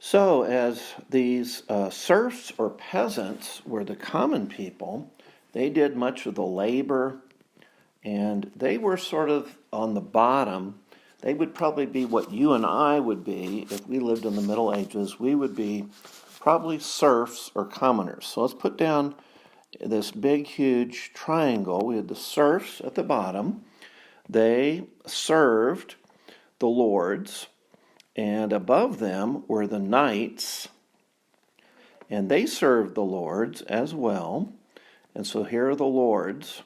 So, as these serfs or peasants were the common people, they did much of the labor, and they were sort of on the bottom. They would probably be what you and I would be if we lived in the Middle Ages. We would be probably serfs or commoners. So let's put down this big, huge triangle. We had the serfs at the bottom. They served the lords, and above them were the knights, and they served the lords as well. And so here are the lords,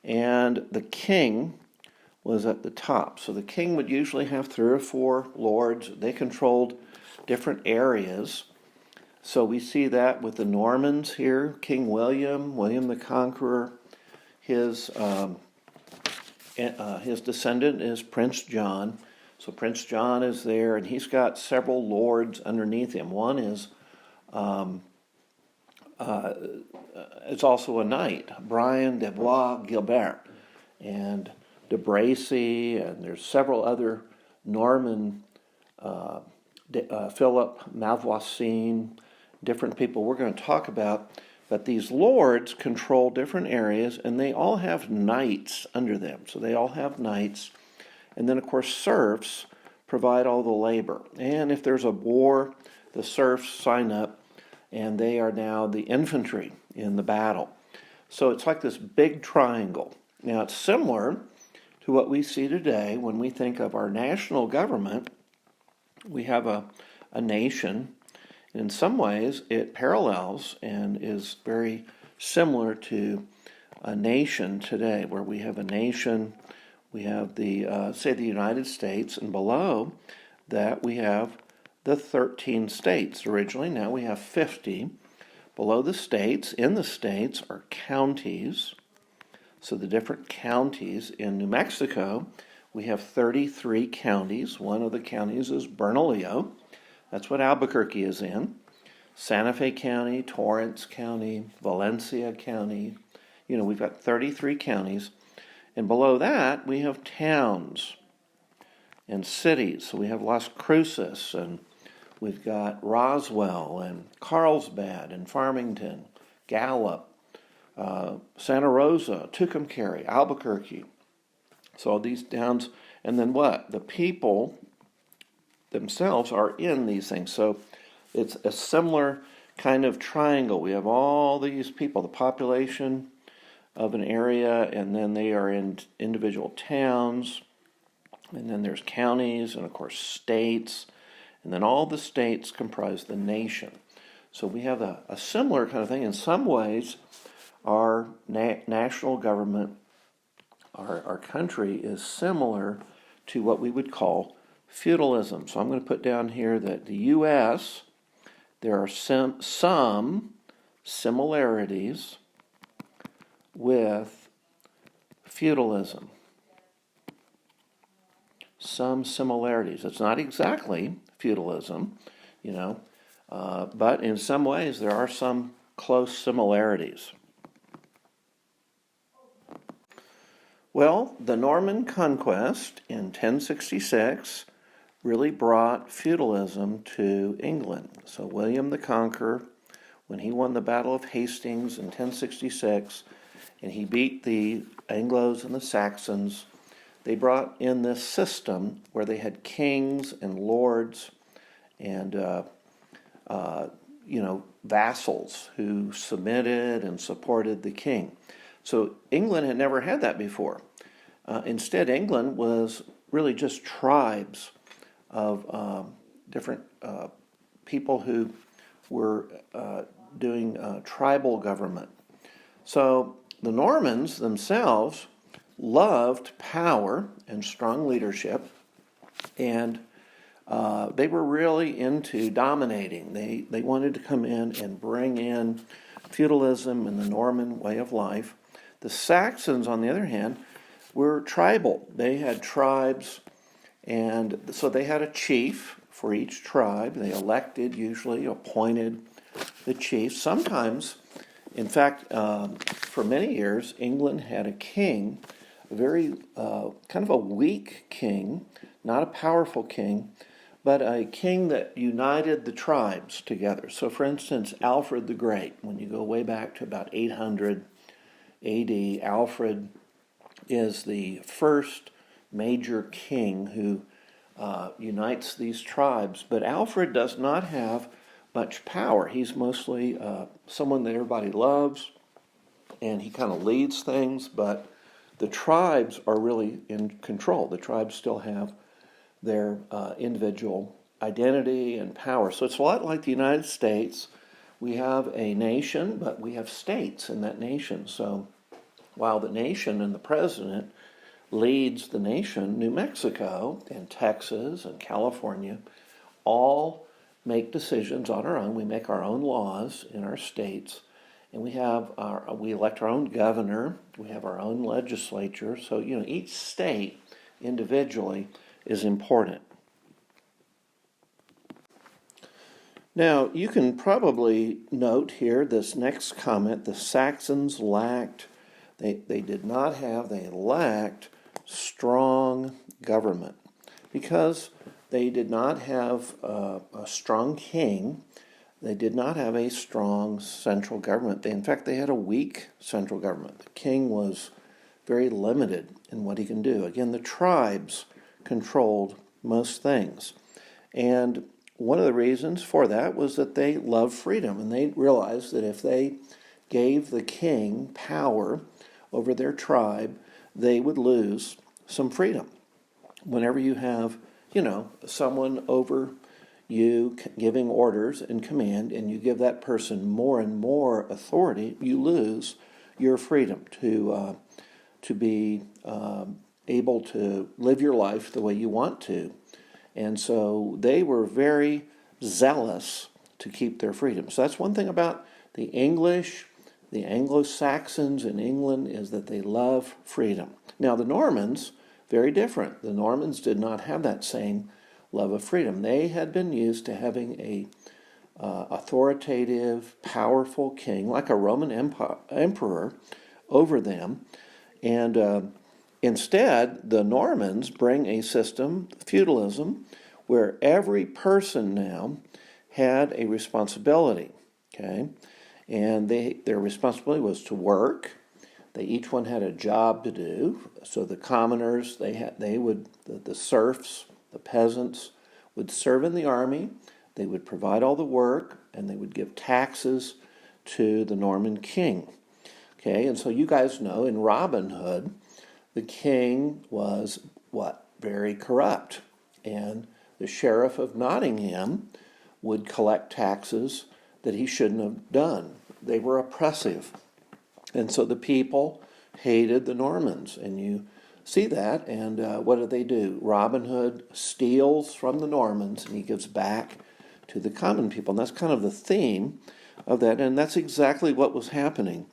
and the king was at the top. So the king would usually have 3 or 4 lords. They controlled different areas. So we see that with the Normans here, King William, William the Conqueror. His descendant is Prince John. So Prince John is there, and he's got several lords underneath him. One is it's also a knight, Brian de Bois Guilbert, and de Bracy, and there's several other Norman, Philip Malvoisin, different people we're going to talk about. But these lords control different areas, and they all have knights under them. So they all have knights. And then, of course, serfs provide all the labor. And if there's a war, the serfs sign up, and they are now the infantry in the battle. So it's like this big triangle. Now, it's similar to what we see today when we think of our national government. We have a nation. In some ways, it parallels and is very similar to a nation today, where we have a nation. We have the, say, the United States, and below that we have the 13 states originally. Now we have 50. Below the states, in the states, are counties. So the different counties. In New Mexico, we have 33 counties. One of the counties is Bernalillo. That's what Albuquerque is in. Santa Fe County, Torrance County, Valencia County. We've got 33 counties. And below that, we have towns and cities. So we have Las Cruces, and we've got Roswell, and Carlsbad, and Farmington, Gallup, Santa Rosa, Tucumcari, Albuquerque. So all these towns, and then what? The people themselves are in these things. So it's a similar kind of triangle. We have all these people, the population of an area, and then they are in individual towns, and then there's counties, and of course states, and then all the states comprise the nation. So we have a similar kind of thing. In some ways, our national government, our country, is similar to what we would call feudalism. So I'm going to put down here that the U.S., there are some similarities with feudalism. Some similarities. It's not exactly feudalism, but in some ways there are some close similarities. Well, the Norman Conquest in 1066 really brought feudalism to England. So William the Conqueror, when he won the Battle of Hastings in 1066, and he beat the Anglos and the Saxons, they brought in this system where they had kings and lords and vassals who submitted and supported the king. So England had never had that before. Instead, England was really just tribes of different people who were doing tribal government. So the Normans themselves loved power and strong leadership, and they were really into dominating. They wanted to come in and bring in feudalism and the Norman way of life. The Saxons, on the other hand, were tribal. They had tribes, and so they had a chief for each tribe. They usually appointed the chief. Sometimes, in fact, for many years, England had a king, a very kind of a weak king, not a powerful king, but a king that united the tribes together. So, for instance, Alfred the Great, when you go way back to about 800 AD, Alfred is the first major king who unites these tribes. But Alfred does not have much power. He's mostly someone that everybody loves, and he kind of leads things, but the tribes are really in control. The tribes still have their individual identity and power. So it's a lot like the United States. We have a nation, but we have states in that nation. So while the nation and the president leads the nation, New Mexico and Texas and California all make decisions on our own. We make our own laws in our states, and we elect our own governor. We have our own legislature. So each state individually is important. Now you can probably note here this next comment: the Saxons lacked. They lacked strong government because they did not have a strong king. They did not have a strong central government. In fact, they had a weak central government. The king was very limited in what he can do. Again, the tribes controlled most things. And one of the reasons for that was that they loved freedom, and they realized that if they gave the king power over their tribe, they would lose some freedom. Whenever you have, someone over you giving orders and command, and you give that person more and more authority, you lose your freedom to be able to live your life the way you want to. And so they were very zealous to keep their freedom. So that's one thing about the English, the Anglo-Saxons in England, is that they love freedom. Now the Normans, very different. The Normans did not have that same love of freedom. They had been used to having a authoritative, powerful king, like a Roman emperor, over them. And instead, the Normans bring a system, feudalism, where every person now had a responsibility, okay? And their responsibility was to work. Each one had a job to do. So the commoners, the serfs, the peasants would serve in the army. They would provide all the work, and they would give taxes to the Norman king. Okay, and so you guys know in Robin Hood, the king was what? Very corrupt. And the sheriff of Nottingham would collect taxes that he shouldn't have done. They were oppressive. And so the people hated the Normans. And you see that, and what do? Robin Hood steals from the Normans, and he gives back to the common people. And that's kind of the theme of that. And that's exactly what was happening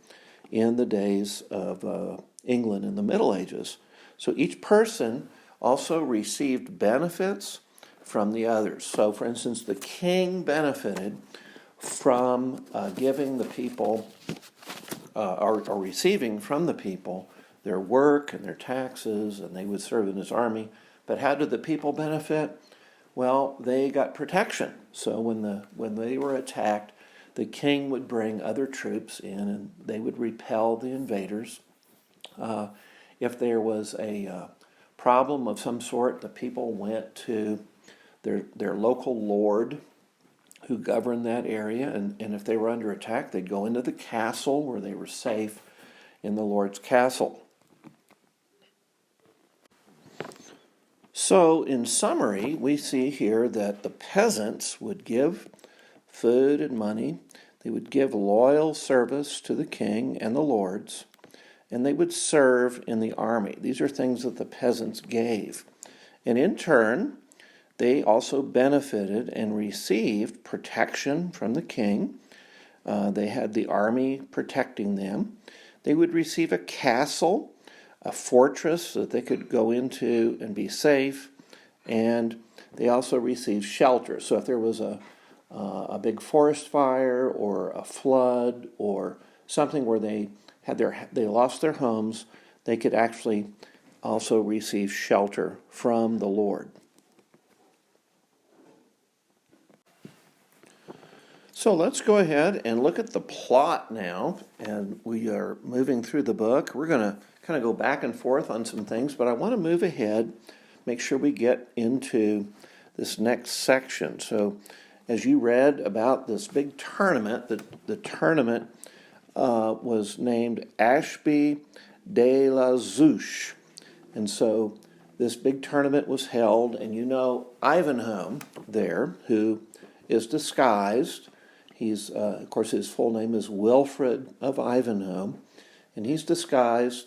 in the days of England in the Middle Ages. So each person also received benefits from the others. So, for instance, the king benefited from giving the people, or receiving from the people, their work and their taxes, and they would serve in his army. But how did the people benefit? Well, they got protection. So when they were attacked, the king would bring other troops in, and they would repel the invaders. If there was a problem of some sort, the people went to their local lord who governed that area, and if they were under attack, they'd go into the castle where they were safe in the Lord's castle. So, in summary, we see here that the peasants would give food and money. They would give loyal service to the king and the lords, and they would serve in the army. These are things that the peasants gave. And in turn, they also benefited and received protection from the king. They had the army protecting them. They would receive a castle, a fortress that they could go into and be safe. And they also received shelter. So if there was a big forest fire or a flood or something where they lost their homes, they could actually also receive shelter from the Lord. So let's go ahead and look at the plot now, and we are moving through the book. We're going to kind of go back and forth on some things, but I want to move ahead, make sure we get into this next section. So as you read about this big tournament, the tournament was named Ashby de la Zouche. And so this big tournament was held, and you know Ivanhoe there, who is disguised. He's, of course, his full name is Wilfred of Ivanhoe, and he's disguised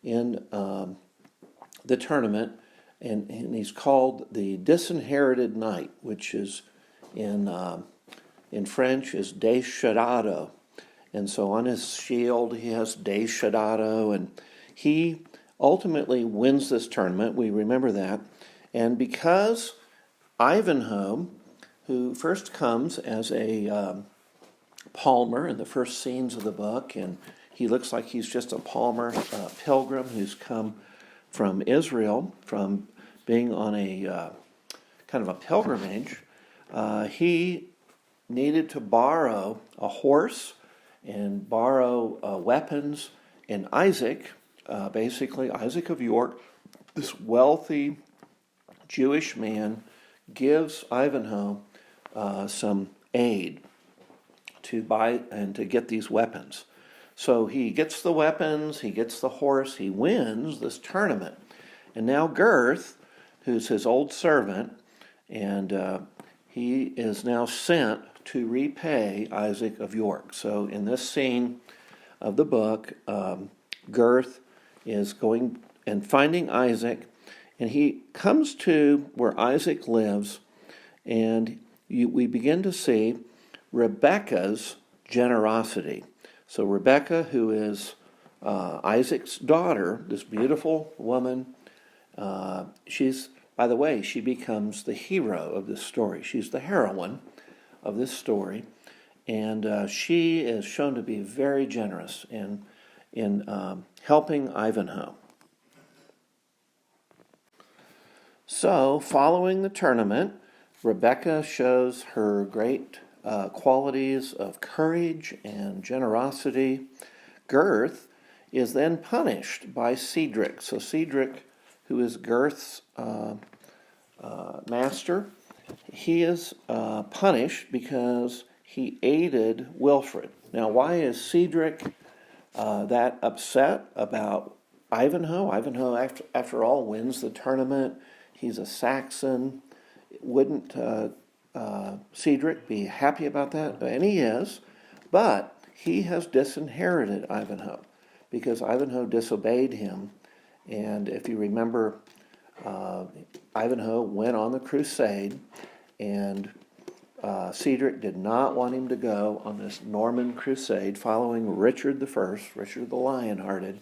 in the tournament, and he's called the Disinherited Knight, which is in French is Deschadado. And so on his shield he has Deschadado, and he ultimately wins this tournament. We remember that. And because Ivanhoe, who first comes as a palmer in the first scenes of the book, and he looks like he's just a palmer pilgrim who's come from Israel, from being on a kind of a pilgrimage. He needed to borrow a horse and borrow weapons, and Isaac, basically Isaac of York, this wealthy Jewish man, gives Ivanhoe some aid to buy and to get these weapons. So he gets the weapons, he gets the horse, he wins this tournament. And now Gurth, who's his old servant, and he is now sent to repay Isaac of York. So in this scene of the book, Gurth is going and finding Isaac, and he comes to where Isaac lives, and we begin to see Rebekah's generosity. So Rebekah, who is Isaac's daughter, this beautiful woman, she's, by the way, she becomes the hero of this story. She's the heroine of this story, and she is shown to be very generous in helping Ivanhoe. So, following the tournament, Rebekah shows her great qualities of courage and generosity. Gurth is then punished by Cedric. So Cedric, who is Gurth's master, he is punished because he aided Wilfred. Now, why is Cedric that upset about Ivanhoe? Ivanhoe, after all, wins the tournament. He's a Saxon. Wouldn't Cedric be happy about that? And he is, but he has disinherited Ivanhoe because Ivanhoe disobeyed him. And if you remember, Ivanhoe went on the crusade, and Cedric did not want him to go on this Norman crusade following Richard I, Richard the Lionhearted,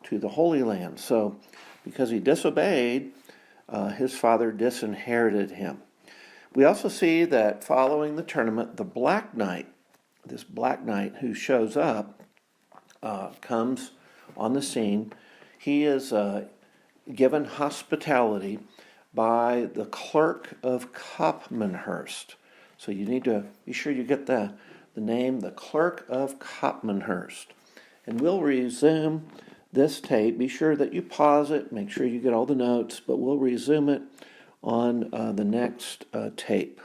to the Holy Land. So because he disobeyed, his father disinherited him. We also see that following the tournament, the Black Knight, this Black Knight who shows up, comes on the scene. He is given hospitality by the clerk of Copmanhurst. So you need to be sure you get the name, the clerk of Copmanhurst. And we'll resume this tape. Be sure that you pause it, make sure you get all the notes, but we'll resume it on the next tape.